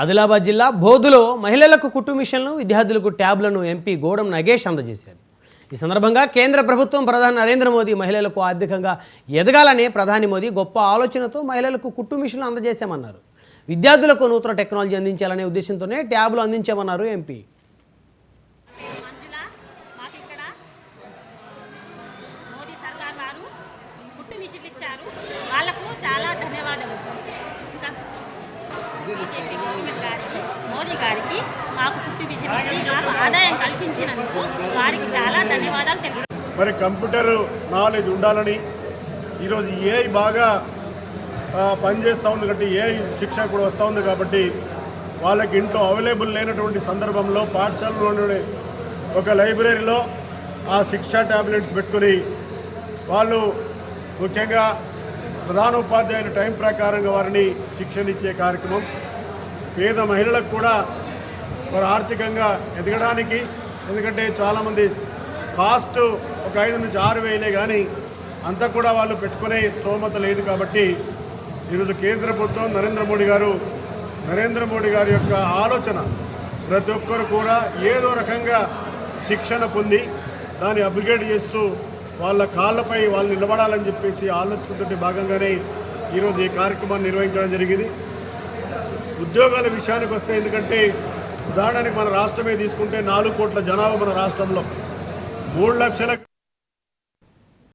ఆదిలాబాద్ జిల్లా బోధులో మహిళలకు కుట్టు మిషన్లు, విద్యార్థులకు ట్యాబ్లను ఎంపీ గోడం నగేష్ అందజేశారు. ఈ సందర్భంగా కేంద్ర ప్రభుత్వం ప్రధాని నరేంద్ర మోదీ మహిళలకు ఆర్థికంగా ఎదగాలనే ప్రధాని మోదీ గొప్ప ఆలోచనతో మహిళలకు కుట్టు మిషన్లు అందజేశామన్నారు. విద్యార్థులకు నూతన టెక్నాలజీ అందించాలనే ఉద్దేశంతోనే ట్యాబ్లు అందించామన్నారు ఎంపీ. బీజేపీ గవర్నమెంట్ గారికి, మోదీ గారికి మాకు కుట్టు మిషన్ ఇచ్చి మాకు ఆదాయం కల్పించినందుకు వారికి చాలా ధన్యవాదాలు తెలుపు. మరి కంప్యూటర్ నాలెడ్జ్ ఉండాలని ఈరోజు ఏఐ బాగా పనిచేస్తూ ఉంది కాబట్టి ఏఐ శిక్ష కూడా వస్తూ ఉంది కాబట్టి వాళ్ళకి ఇంట్లో అవైలబుల్ లేనటువంటి సందర్భంలో పాఠశాలలోనే ఒక లైబ్రరీలో ఆ శిక్షా ట్యాబ్లెట్స్ పెట్టుకుని వాళ్ళు ముఖ్యంగా ప్రధానోపాధ్యాయుల టైం ప్రకారంగా వారిని శిక్షణ ఇచ్చే కార్యక్రమం పేద మహిళలకు కూడా వారు ఆర్థికంగా ఎదగడానికి, ఎందుకంటే చాలామంది కాస్ట్ ఒక 5 నుంచి 6 వేలే కానీ అంతా కూడా వాళ్ళు పెట్టుకునే స్తోమత లేదు కాబట్టి ఈరోజు కేంద్ర ప్రభుత్వం నరేంద్ర మోడీ గారి యొక్క ఆలోచన ప్రతి ఒక్కరు కూడా ఏదో రకంగా శిక్షణ పొంది దాన్ని అప్గ్రేడ్ చేస్తూ వాళ్ళ కాళ్ళపై వాళ్ళు నిలబడాలని చెప్పేసి ఆలోచనతో భాగంగానే ఈరోజు ఈ కార్యక్రమాన్ని నిర్వహించడం జరిగింది. ఉద్యోగాల విషయానికి వస్తే, ఎందుకంటే ఉదాహరణకి మన రాష్ట్రమే తీసుకుంటే 4 కోట్ల జనాభా మన రాష్ట్రంలో 3 లక్షల